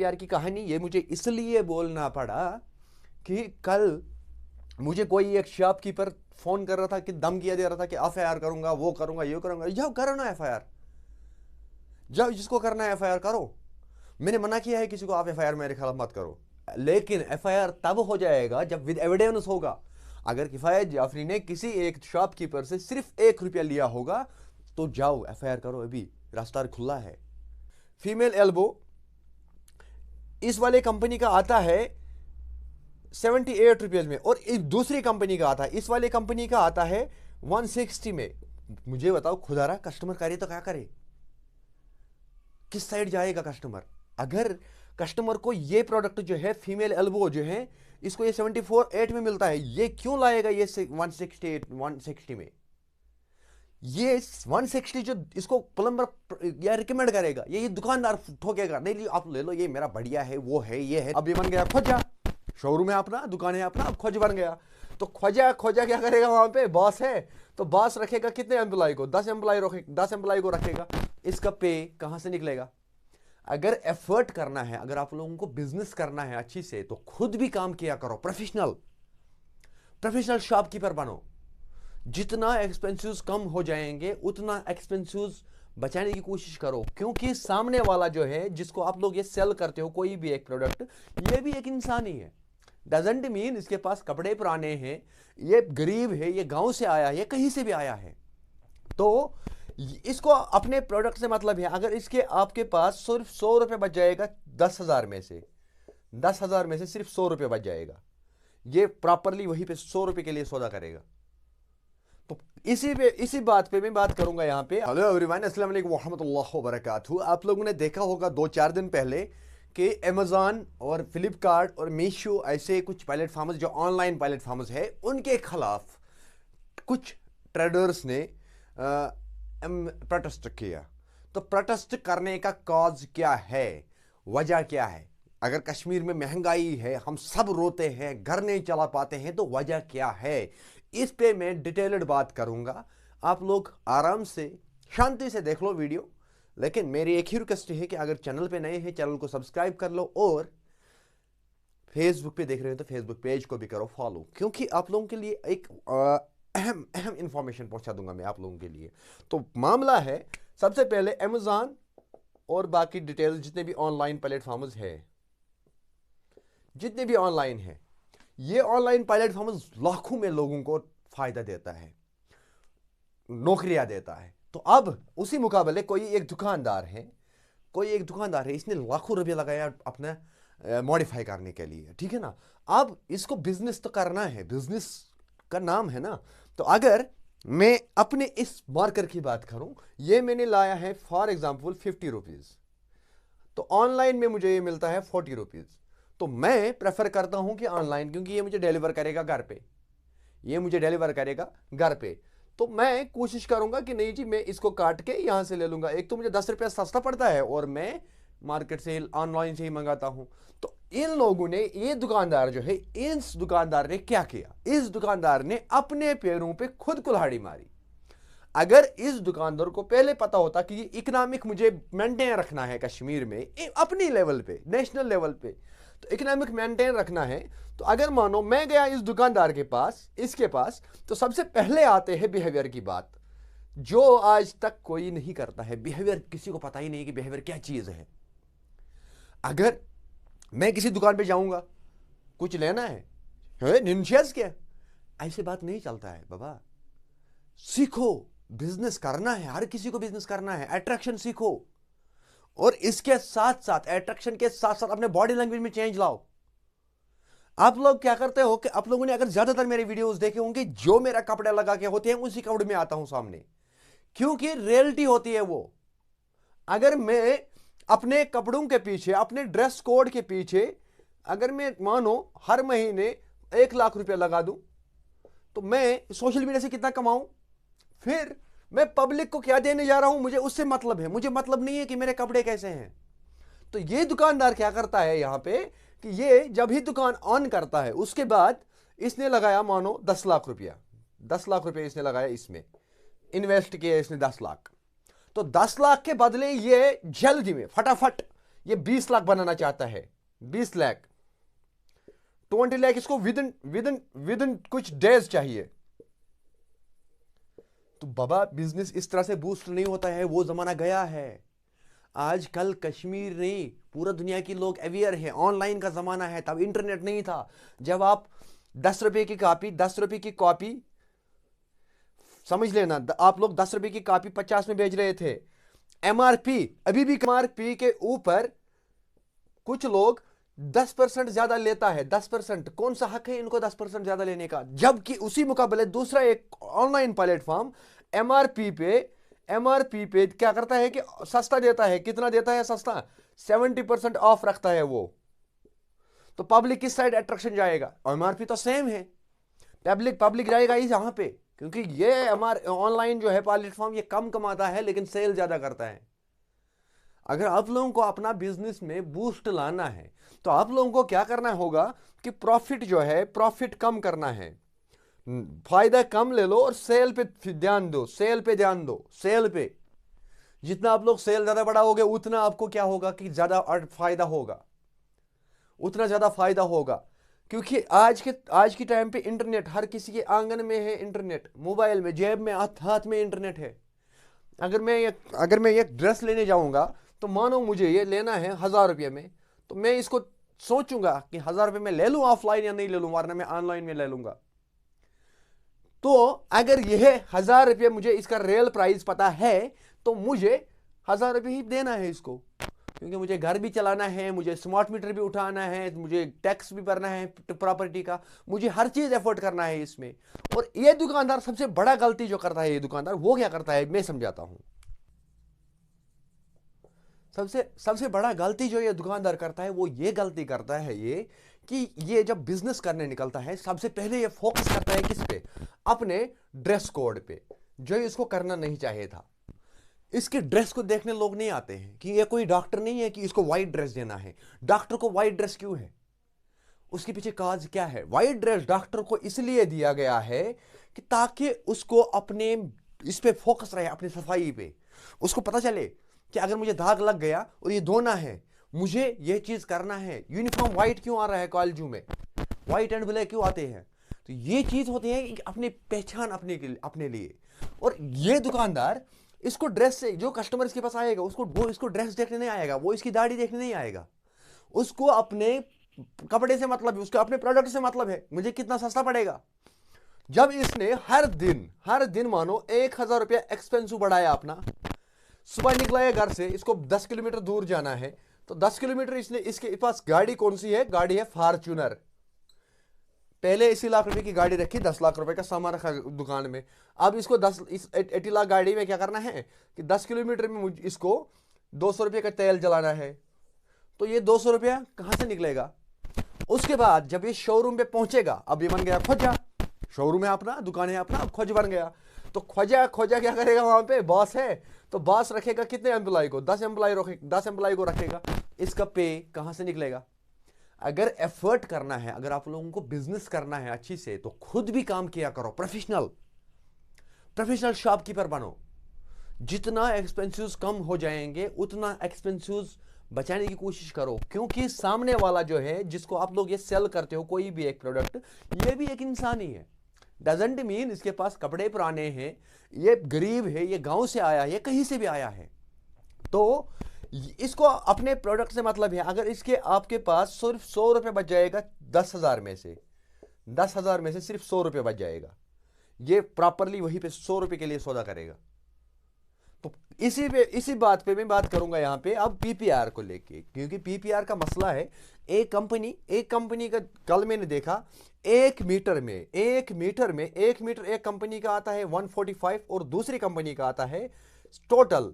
प्यार की कहानी ये मुझे इसलिए बोलना पड़ा कि कल मुझे कोई एक शॉपकीपर फोन कर रहा था कि धमकियां दे रहा था कि एफआईआर करूंगा, वो करूंगा, ये करूंगा। जाओ करो ना एफआईआर, जाओ जिसको करना है एफआईआर करो। मैंने मना किया है किसी को आप एफआईआर मेरे खिलाफ मत करो, लेकिन एफआईआर तब हो जाएगा जब विद एविडेंस होगा। अगर किफायत जाफरी ने किसी एक शॉपकीपर से सिर्फ ₹1 लिया होगा तो जाओ एफआईआर करो, अभी रास्ता खुला है। फीमेल एल्बो इस वाले कंपनी का आता है ₹78 में, और एक दूसरी कंपनी का आता है, इस वाले कंपनी का आता है 160 में। मुझे बताओ खुदारा, कस्टमर करे तो क्या करे, किस साइड जाएगा कस्टमर? अगर कस्टमर को ये प्रोडक्ट जो है फीमेल एल्बो जो है इसको ये 74.8 में मिलता है, ये क्यों लाएगा ये 160 में? ये 160 जो इसको प्लम्बर या रिकमेंड करेगा, ये दुकानदार ठोकेगा, नहीं आप ले लो, ये मेरा बढ़िया है, वो है, ये है। अब ये बन गया खोजा, शोरूम है अपना, दुकान है अपना, अब खोज बन गया। तो खोजा क्या करेगा? वहां पे बॉस है तो बॉस रखेगा कितने एम्प्लॉय को? 10 एम्प्लॉय को रखेगा। इसका पे कहां से निकलेगा? अगर एफर्ट करना है, अगर आप लोगों को बिजनेस करना है अच्छी से, तो खुद भी काम किया करो, प्रोफेशनल शॉपकीपर बनो। जितना एक्सपेंसेस कम हो जाएंगे उतना एक्सपेंसेस बचाने की कोशिश करो, क्योंकि सामने वाला जो है जिसको आप लोग ये सेल करते हो कोई भी एक प्रोडक्ट, ये भी एक इंसान ही है। डजंट मीन इसके पास कपड़े पुराने हैं, ये गरीब है, ये गांव से आया है, ये कहीं से भी आया है, तो इसको अपने प्रोडक्ट से मतलब है। अगर इसके आपके पास सिर्फ ₹100 बच जाएगा 10,000 में से, 10,000 में से सिर्फ ₹100 बच जाएगा, ये प्रॉपरली वहीं पे ₹100 के लिए सौदा करेगा। तो इसी बात पे मैं बात करूंगा यहाँ पे। हेलो एवरीवन, अस्सलाम वालेकुम रहमतुल्लाहि व बरकातहू। आप लोगों ने देखा होगा 2-4 दिन पहले कि अमेज़न और फ्लिपकार्ट और मीशो ऐसे कुछ प्लेटफॉर्म्स जो ऑनलाइन प्लेटफॉर्म्स है, उनके खिलाफ कुछ ट्रेडर्स ने प्रोटेस्ट किया। तो प्रोटेस्ट करने का कॉज क्या है, वजह क्या है? अगर कश्मीर में महंगाई है, हम सब रोते हैं, घर नहीं चला पाते हैं, तो वजह क्या है? इस पे मैं डिटेल्ड बात करूंगा। आप लोग आराम से शांति से देख लो वीडियो, लेकिन मेरी एक ही रिक्वेस्ट है कि अगर चैनल पे नए हैं चैनल को सब्सक्राइब कर लो, और फेसबुक पे देख रहे हो तो फेसबुक पेज को भी करो फॉलो, क्योंकि आप लोगों के लिए एक अहम इंफॉर्मेशन पहुंचा दूंगा मैं आप लोगों के लिए। तो मामला है, सबसे पहले अमेज़न और बाकी डिटेल जितने भी ऑनलाइन प्लेटफॉर्म्स है, जितने भी ऑनलाइन है, ये ऑनलाइन प्लेटफॉर्म्स लाखों में लोगों को फायदा देता है, नौकरियां देता है। तो अब उसी मुकाबले कोई एक दुकानदार है, इसने लाखों रुपए लगाया अपना मॉडिफाई करने के लिए, ठीक है ना। अब इसको बिजनेस तो करना है, बिजनेस का नाम है ना। तो अगर मैं अपने इस मार्कर की बात करूं, ये मैंने लाया है फॉर एग्जांपल ₹50, तो ऑनलाइन में मुझे ये मिलता है ₹40। तो मैं प्रेफर करता हूं कि ऑनलाइन, क्योंकि ये मुझे डिलीवर करेगा घर पे, तो मैं कोशिश करूंगा कि नहीं जी, मैं इसको काट के यहां से ले लूंगा। एक तो मुझे ₹10 सस्ता पड़ता है और मैं मार्केट से ऑनलाइन से ही मंगाता हूं। तो इन लोगों ने, ये दुकानदार जो है, इस दुकानदार ने क्या किया? इस दुकानदार ने अपने पैरों पे खुद कुल्हाड़ी मारी। अगर इस दुकानदार को पहले पता होता कि इकोनॉमिक मुझे मेंटेन रखना है कश्मीर में, अपनी लेवल पे, नेशनल लेवल पे, तो इकोनॉमिक मेंटेन रखना है, तो अगर मानो मैं गया इस दुकानदार के पास, इसके पास, तो सबसे पहले आते हैं बिहेवियर की बात, जो आज तक कोई नहीं करता है। बिहेवियर किसी को पता ही नहीं कि बिहेवियर क्या चीज है। अगर मैं किसी दुकान पे जाऊंगा, कुछ लेना है निंशियस क्या, ऐसे बात नहीं चलता है बाबा। सीखो, बिजनेस करना है, हर किसी को बिजनेस करना है, अट्रैक्शन सीखो, और इसके साथ साथ, अट्रैक्शन के साथ साथ अपने बॉडी लैंग्वेज में चेंज लाओ। आप लोग क्या करते हो कि आप लोगों ने अगर ज्यादातर मेरे वीडियोस देखे होंगे, जो मेरा कपड़े लगा के होते हैं उसी कपड़े में आता हूं सामने, क्योंकि रियलिटी होती है वो। अगर मैं अपने कपड़ों के पीछे, अपने ड्रेस कोड के पीछे, अगर मैं मानो हर महीने ₹1,00,000 लगा दूं, तो मैं सोशल मीडिया से कितना कमाऊं? फिर मैं पब्लिक को क्या देने जा रहा हूं, मुझे उससे मतलब है, मुझे मतलब नहीं है कि मेरे कपड़े कैसे हैं। तो ये दुकानदार क्या करता है यहां पे कि ये जब ही दुकान ऑन करता है, उसके बाद इसने लगाया मानो ₹10,00,000, ₹10,00,000 इसने लगाया, इसमें इन्वेस्ट किया इसने 10 लाख। तो 10 लाख के बदले ये जल्दी में फटाफट ये 20 लाख बनाना चाहता है, 20 लाख, 20 लाख इसको विद इन कुछ डेज चाहिए। तो बाबा बिजनेस इस तरह से बूस्ट नहीं होता है, वो जमाना गया है। आजकल कश्मीर नहीं, पूरा दुनिया के लोग अवेयर है, ऑनलाइन का जमाना है। तब इंटरनेट नहीं था। जब आप 10 रुपए की कॉपी समझ लेना, आप लोग 10 रुपए की कॉपी 50 में बेच रहे थे। एमआरपी अभी भी एमआरपी के ऊपर कुछ लोग 10% ज्यादा लेता है। 10%, कौन सा हक है इनको 10% ज्यादा लेने का? जबकि उसी मुकाबले दूसरा एक ऑनलाइन प्लेटफॉर्म एमआरपी पे क्या करता है कि सस्ता देता है। कितना देता है सस्ता? 70% ऑफ रखता है वो। तो पब्लिक किस साइड अट्रैक्शन जाएगा? एमआरपी तो सेम है, पब्लिक जाएगा ही यहां पे, क्योंकि ये हमारे ऑनलाइन जो है प्लेटफॉर्म ये कम कमाता है लेकिन सेल ज्यादा करता है। अगर आप लोगों को अपना बिजनेस में बूस्ट लाना है तो आप लोगों को क्या करना होगा कि प्रॉफिट जो है प्रॉफिट कम करना है, फायदा कम ले लो और सेल पे ध्यान दो। सेल पे जितना आप लोग सेल ज्यादा बढ़ाओगे उतना आपको क्या होगा कि ज्यादा फायदा होगा, उतना ज्यादा फायदा होगा। क्योंकि आज के टाइम पे इंटरनेट हर किसी के आंगन में है, इंटरनेट मोबाइल में, जेब में, हाथ में इंटरनेट है। अगर मैं एक ड्रेस लेने जाऊंगा तो मानो मुझे ये लेना है 1000 रुपये में, तो मैं इसको सोचूंगा कि 1000 रुपये में ले लूं ऑफलाइन या नहीं ले लूं, वरना मैं ऑनलाइन में ले लूंगा। तो अगर यह 1000 रुपये मुझे इसका रियल प्राइस पता है तो मुझे 1000 रुपये ही देना है इसको, क्योंकि मुझे घर भी चलाना है, मुझे स्मार्ट मीटर भी उठाना है, मुझे टैक्स भी भरना है प्रॉपर्टी का, मुझे हर चीज एफोर्ड करना है इसमें। और ये दुकानदार सबसे बड़ा गलती जो करता है, ये दुकानदार वो क्या करता है मैं समझाता हूं। सबसे बड़ा गलती जो ये दुकानदार करता है वो ये गलती करता है ये कि ये जब बिजनेस करने निकलता है सबसे पहले ये फोकस करता है किस पे? अपने ड्रेस कोड पे, जो इसको करना नहीं चाहिए था। इसके ड्रेस को देखने लोग नहीं आते हैं कि ये कोई डॉक्टर नहीं है कि इसको व्हाइट ड्रेस देना है। डॉक्टर को व्हाइट ड्रेस क्यों है? उसके पीछे काज क्या है? व्हाइट ड्रेस डॉक्टर को इसलिए दिया गया है कि ताकि उसको अपने इस पे फोकस रहे, अपनी सफाई पे। उसको पता चले कि अगर मुझे दाग लग गया और ये धोना है, मुझे ये चीज करना है। यूनिफॉर्म व्हाइट क्यों आ रहा है कॉलेजों में? व्हाइट एंड ब्लैक क्यों आते हैं? तो ये चीज होती है कि अपनी पहचान अपने लिए। और ये दुकानदार इसको ड्रेस से, जो कस्टमर इसके पास आएगा वो इसको ड्रेस देखने नहीं आएगा, वो इसकी दाढ़ी देखने नहीं आएगा। उसको अपने कपड़े से मतलब है, उसको अपने प्रोडक्ट से मतलब है, मुझे कितना सस्ता पड़ेगा। जब इसने हर दिन मानो 1000 रुपया एक्सपेंसिव बढ़ाया अपना, सुबह निकला है घर से, इसको 10 किलोमीटर दूर जाना है, तो 10 किलोमीटर इसके पास गाड़ी कौन सी है? गाड़ी है फॉर्च्यूनर। पहले 80 लाख रुपए की गाड़ी रखी, 10 लाख रुपए का सामान रखा दुकान में। अब इसको 80 लाख गाड़ी में क्या करना है कि 10 किलोमीटर में इसको 200 रुपये का तेल जलाना है। तो ये 200 रुपया कहां से निकलेगा? उसके बाद जब ये शोरूम पे पहुंचेगा, अब ये बन गया ख्वाजा, शोरूम है अपना, दुकान है अपना, अब ख्वाजा बन गया। तो ख्वाजा क्या करेगा? वहां पे बॉस है, तो बॉस रखेगा कितने एम्प्लॉय को? 10 एम्प्लॉय को रखेगा। इसका पे कहां से निकलेगा? अगर एफर्ट करना है, अगर आप लोगों को बिजनेस करना है अच्छी से, तो खुद भी काम किया करो, प्रोफेशनल शॉपकीपर बनो। जितना एक्सपेंसिव कम हो जाएंगे उतना एक्सपेंसिव बचाने की कोशिश करो, क्योंकि सामने वाला जो है, जिसको आप लोग ये सेल करते हो कोई भी एक प्रोडक्ट, ये भी एक इंसान ही है। डजंट मीन इसके पास कपड़े पुराने हैं, ये गरीब है, ये गांव से आया है, कहीं से भी आया है, तो इसको अपने प्रोडक्ट से मतलब है। अगर इसके आपके पास सिर्फ 100 रुपये बच जाएगा 10,000 में से, 10,000 में से सिर्फ 100 रुपये बच जाएगा, ये प्रॉपरली वहीं पे 100 रुपये के लिए सौदा करेगा। तो इसी बात पे मैं बात करूंगा यहाँ पे अब पीपीआर को लेके, क्योंकि पीपीआर का मसला है। एक कंपनी का कल मैंने देखा, एक मीटर एक कंपनी का आता है 145 और दूसरी कंपनी का आता है टोटल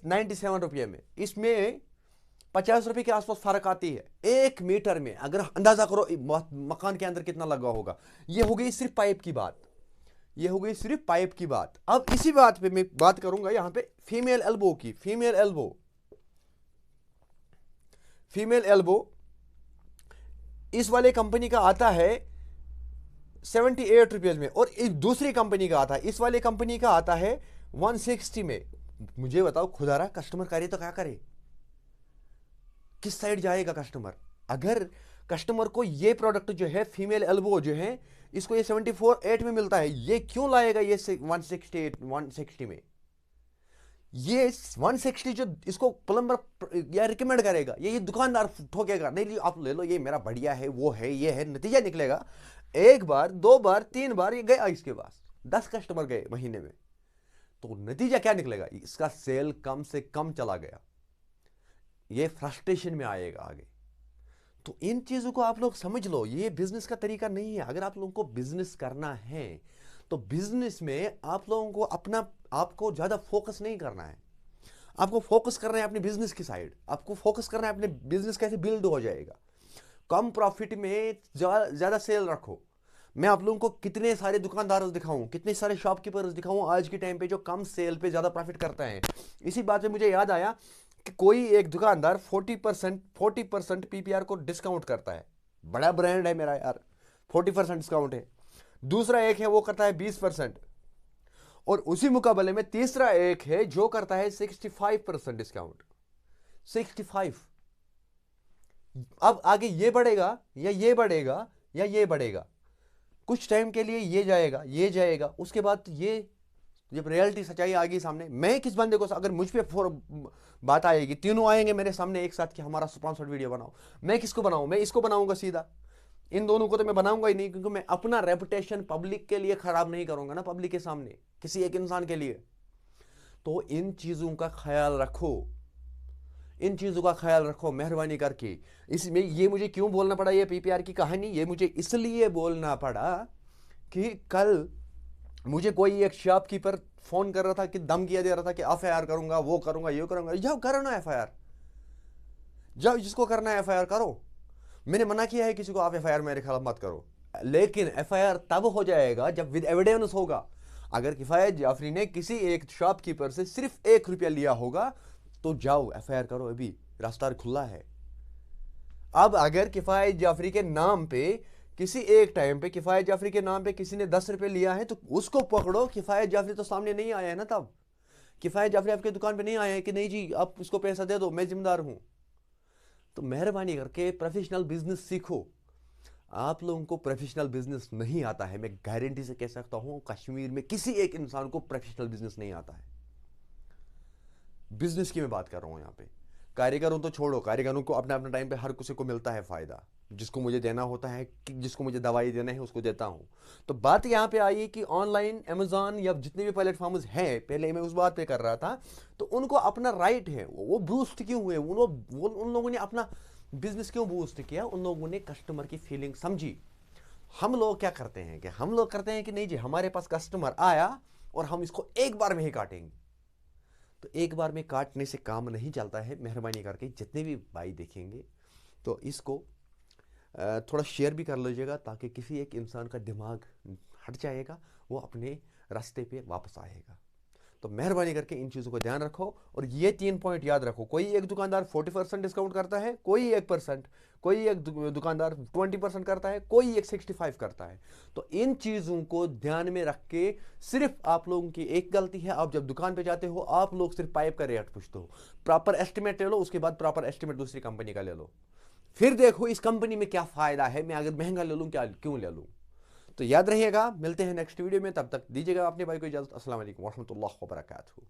97 रुपये में। इसमें 50 रुपये के आसपास फर्क आती है एक मीटर में। अगर अंदाजा करो मकान के अंदर कितना लगा होगा। ये हो गई सिर्फ पाइप की बात। अब इसी बात पे मैं बात करूंगा यहां पे फीमेल एल्बो की। फीमेल एल्बो इस वाले कंपनी का आता है 78 रुपये में, और एक दूसरी कंपनी का आता है, इस वाले कंपनी का आता है 160 में। मुझे बताओ खुदारा, कस्टमर करे तो क्या करे, किस साइड जाएगा कस्टमर? अगर कस्टमर को ये प्रोडक्ट जो है फीमेल एल्बो जो है, इसको ये 74.8 में मिलता है, ये क्यों लाएगा ये 160 में? ये 160 जो इसको प्लम्बर या रिकमेंड करेगा, ये दुकानदार ठोकेगा, नहीं आप ले लो, ये मेरा बढ़िया है, वो है, ये है। नतीजा निकलेगा एक बार, दो बार, तीन बार ये गया इसके पास, 10 कस्टमर गए महीने में, तो नतीजा क्या निकलेगा? इसका सेल कम से कम चला गया। ये फ्रस्ट्रेशन में आएगा आगे। तो इन चीजों को आप लोग समझ लो, ये बिजनेस का तरीका नहीं है। अगर आप लोगों को बिजनेस करना है तो बिजनेस में आप लोगों को आपको ज्यादा फोकस नहीं करना है। आपको फोकस करना है अपने बिजनेस की साइड, आपको फोकस करना है अपने बिजनेस कैसे बिल्ड हो जाएगा। कम प्रॉफिट में ज्यादा सेल रखो। मैं आप लोगों को कितने सारे दुकानदार दिखाऊं, कितने सारे शॉपकीपर्स दिखाऊं आज के टाइम पे जो कम सेल पे ज्यादा प्रॉफिट करता है। इसी बात से मुझे याद आया कि कोई एक दुकानदार 40% पीपीआर को डिस्काउंट करता है। बड़ा ब्रांड है मेरा यार, 40% डिस्काउंट है। दूसरा एक है वो करता है 20%, और उसी मुकाबले में तीसरा एक है जो करता है 65% डिस्काउंट। 65। अब आगे ये बढ़ेगा या ये बढ़ेगा या ये बढ़ेगा, कुछ टाइम के लिए ये जाएगा, ये जाएगा, उसके बाद ये, जब रियलिटी सच्चाई आ गई सामने, मैं किस बंदे को, अगर मुझ पे बात आएगी, तीनों आएंगे मेरे सामने एक साथ कि हमारा स्पॉन्सर्ड वीडियो बनाओ, मैं किसको बनाऊं? मैं इसको बनाऊंगा सीधा। इन दोनों को तो मैं बनाऊंगा ही नहीं, क्योंकि मैं अपना रेपुटेशन पब्लिक के लिए खराब नहीं करूंगा ना, पब्लिक के सामने किसी एक इंसान के लिए। तो इन चीजों का ख्याल रखो, इन चीजों का ख्याल रखो मेहरबानी करके। इसमें ये मुझे क्यों बोलना पड़ा ये पीपीआर की कहानी? ये मुझे इसलिए बोलना पड़ा कि कल मुझे कोई एक शॉपकीपर फोन कर रहा था कि धमकियां दे रहा था कि एफआईआर करूंगा, वो करूंगा, ये करूंगा। जाओ करो ना एफआईआर, जाओ जिसको करना है एफआईआर करो। मैंने मना किया है किसी को आप एफआईआर मेरे खिलाफ मत करो, लेकिन एफआईआर तब हो जाएगा जब विद एविडेंस होगा। अगर किफायत जाफरी ने किसी एक शॉपकीपर से सिर्फ 1 रुपया लिया होगा तो जाओ एफआईआर करो, अभी रास्ता खुला है। अब अगर किफायत जाफरी के नाम पे किसी एक टाइम पे किफायत जाफरी के नाम पे किसी ने 10 रुपए लिया है तो उसको पकड़ो। किफायत जाफरी तो सामने नहीं आया है ना, तब किफायत जाफरी आपके दुकान पे नहीं आया है कि नहीं जी आप उसको पैसा दे दो, मैं जिम्मेदार हूं। तो मेहरबानी करके प्रोफेशनल बिजनेस सीखो। आप लोगों को प्रोफेशनल बिजनेस नहीं आता है, मैं गारंटी से कह सकता हूं कश्मीर में किसी एक इंसान को प्रोफेशनल बिजनेस नहीं आता है। बिजनेस की मैं बात कर रहा हूं यहां पे। कारीगरों तो छोड़ो, कारीगरों को अपना अपना टाइम पे हर किसी को मिलता है फायदा, जिसको मुझे देना होता है, कि जिसको मुझे दवाई देना है उसको देता हूं। तो बात यहां पे आई कि ऑनलाइन अमेजॉन या जितने भी प्लेटफॉर्म्स हैं, पहले मैं उस बात पे कर रहा था, तो उनको अपना राइट है, वो बूस्ट क्यों हुए, उन लोगों ने अपना बिजनेस क्यों बूस्ट किया? उन लोगों ने कस्टमर की फीलिंग समझी। हम लोग क्या करते हैं कि हम लोग करते हैं कि नहीं जी हमारे पास कस्टमर आया और हम इसको एक बार में ही काटेंगे। तो एक बार में काटने से काम नहीं चलता है। मेहरबानी करके जितने भी भाई देखेंगे तो इसको थोड़ा शेयर भी कर लीजिएगा, ताकि किसी एक इंसान का दिमाग हट जाएगा, वो अपने रास्ते पे वापस आएगा। तो मेहरबानी करके इन चीज़ों को ध्यान रखो और ये 3 पॉइंट याद रखो। कोई एक दुकानदार 40% डिस्काउंट करता है, कोई 1%, कोई एक दुकानदार 20% करता है, कोई एक 65 करता है। तो इन चीज़ों को ध्यान में रख के, सिर्फ आप लोगों की एक गलती है, आप जब दुकान पे जाते हो आप लोग सिर्फ पाइप का रेट पूछते हो। प्रॉपर एस्टिमेट ले लो, उसके बाद प्रॉपर एस्टिमेट दूसरी कंपनी का ले लो, फिर देखो इस कंपनी में क्या फ़ायदा है, मैं अगर महंगा ले लूँ क्या क्यों ले लूँ। तो याद रहिएगा, मिलते हैं नेक्स्ट वीडियो में, तब तक दीजिएगा अपने भाई को इजाज़त। अस्सलाम वालेकुम वरहमतुल्लाहि वबरकातुहू।